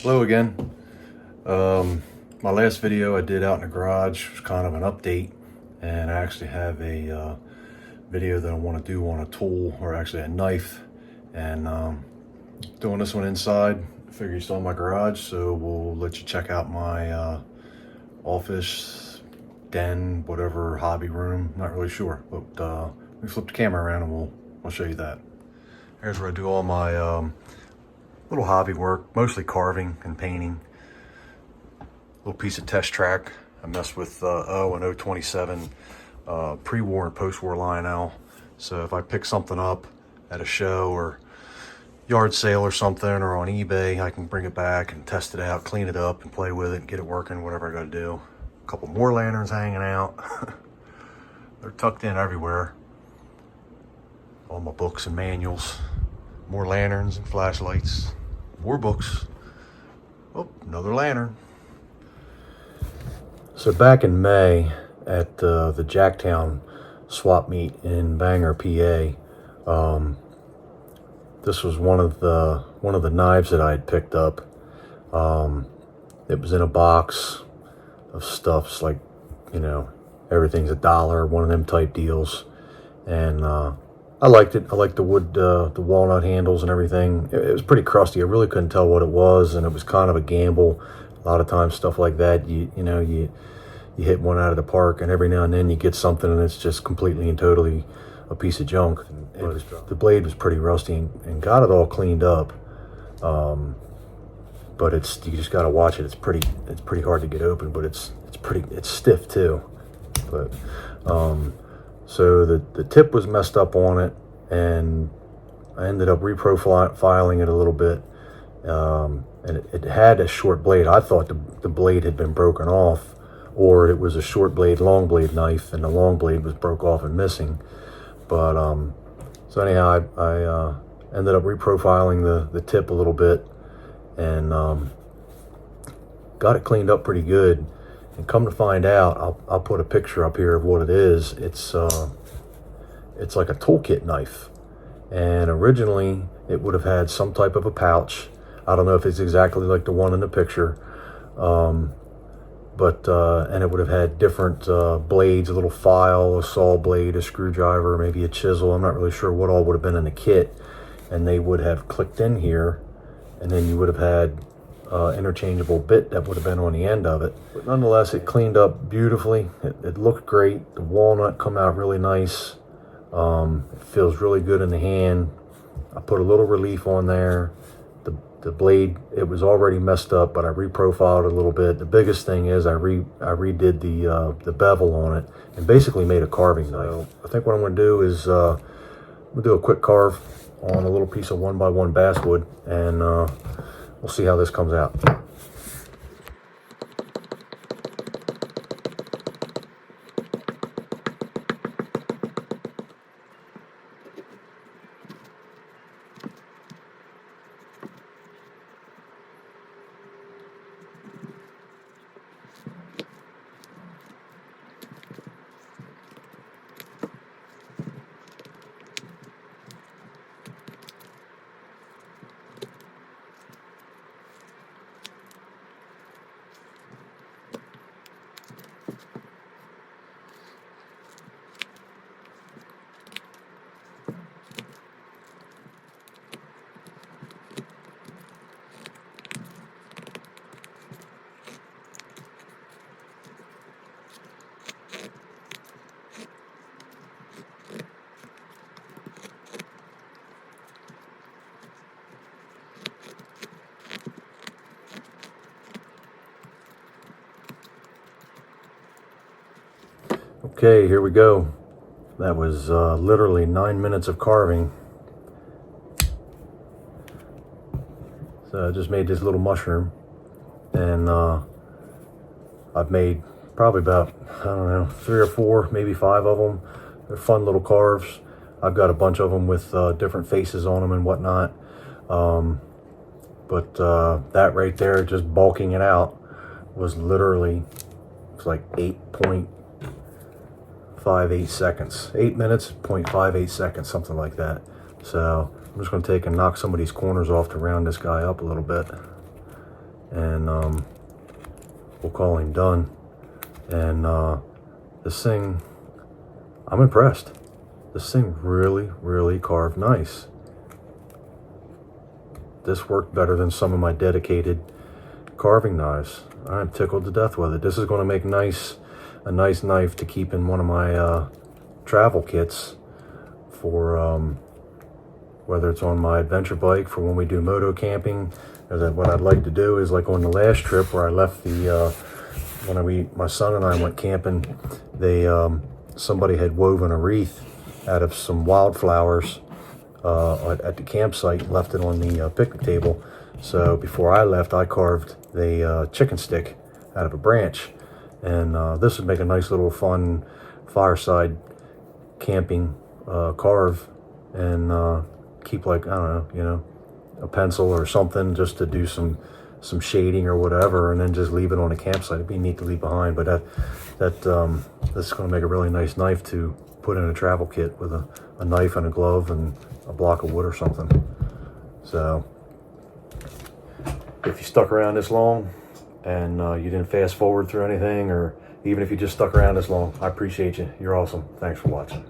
Hello again. My last video I did out in the garage was kind of an update, and I actually have a video that I want to do on a tool, or actually a knife, and doing this one inside. I figure you saw my garage, so we'll let you check out my office, den, whatever, hobby room, not really sure, but let me flip the camera around and I'll show you that. Here's where I do all my little hobby work, mostly carving and painting. Little piece of test track. I mess with O and 027 pre-war and post-war Lionel. So if I pick something up at a show or yard sale or something, or on eBay, I can bring it back and test it out, clean it up and play with it and get it working, whatever I gotta do. A couple more lanterns hanging out. They're tucked in everywhere. All my books and manuals. More lanterns and flashlights. More books. Oh, another lantern. So back in May at the Jacktown swap meet in Bangor, PA, this was one of the knives that I had picked up. It was in a box of stuffs, like, you know, everything's $1, one of them type deals, and I liked it. I liked the wood, the walnut handles and everything. It was pretty crusty. I really couldn't tell what it was, and it was kind of a gamble. A lot of times stuff like that, you hit one out of the park, and every now and then you get something and it's just completely and totally a piece of junk. The blade was pretty rusty and got it all cleaned up. But you just got to watch it. It's pretty hard to get open, but it's stiff too. But so the tip was messed up on it, and I ended up reprofiling it a little bit. And it had a short blade. I thought the blade had been broken off, or it was a short blade, long blade knife, and the long blade was broke off and missing. But so anyhow, I ended up reprofiling the tip a little bit, and got it cleaned up pretty good. And come to find out, I'll put a picture up here of what it is. It's like a toolkit knife, and originally it would have had some type of a pouch. I don't know if it's exactly like the one in the picture, but and it would have had different blades, a little file, a saw blade, a screwdriver, maybe a chisel. I'm not really sure what all would have been in the kit, and they would have clicked in here, and then you would have had interchangeable bit that would have been on the end of it. But nonetheless, it cleaned up beautifully. It looked great. The walnut come out really nice. It feels really good in the hand. I put a little relief on there. The blade, it was already messed up, but I reprofiled it a little bit. The biggest thing is I redid the bevel on it and basically made a carving knife. I think what I'm going to do is I'm going to do a quick carve on a little piece of 1x1 basswood, and we'll see how this comes out. Okay, here we go. That was literally 9 minutes of carving. So I just made this little mushroom, and I've made probably about, I don't know, 3 or 4, maybe 5 of them. They're fun little carves. I've got a bunch of them with different faces on them and whatnot. But that right there, just bulking it out, was literally, it's like 8.58 seconds. 8 minutes, 0.58 seconds, something like that. So I'm just going to take and knock some of these corners off to round this guy up a little bit. and we'll call him done. And this thing, I'm impressed. This thing really carved nice. This worked better than some of my dedicated carving knives. I'm tickled to death with it. This is going to make a nice knife to keep in one of my travel kits for whether it's on my adventure bike for when we do moto camping. Or what I'd like to do is, like on the last trip where I left the my son and I went camping, somebody had woven a wreath out of some wildflowers at the campsite and left it on the picnic table. So before I left, I carved the chicken stick out of a branch, and this would make a nice little fun fireside camping carve, and keep, like, I don't know, a pencil or something just to do some shading or whatever, and then just leave it on a campsite. It'd be neat to leave behind. But this is going to make a really nice knife to put in a travel kit with a knife and a glove and a block of wood or something. So if you stuck around this long and you didn't fast forward through anything, or even if you just stuck around this long, I appreciate you. You're awesome. Thanks for watching.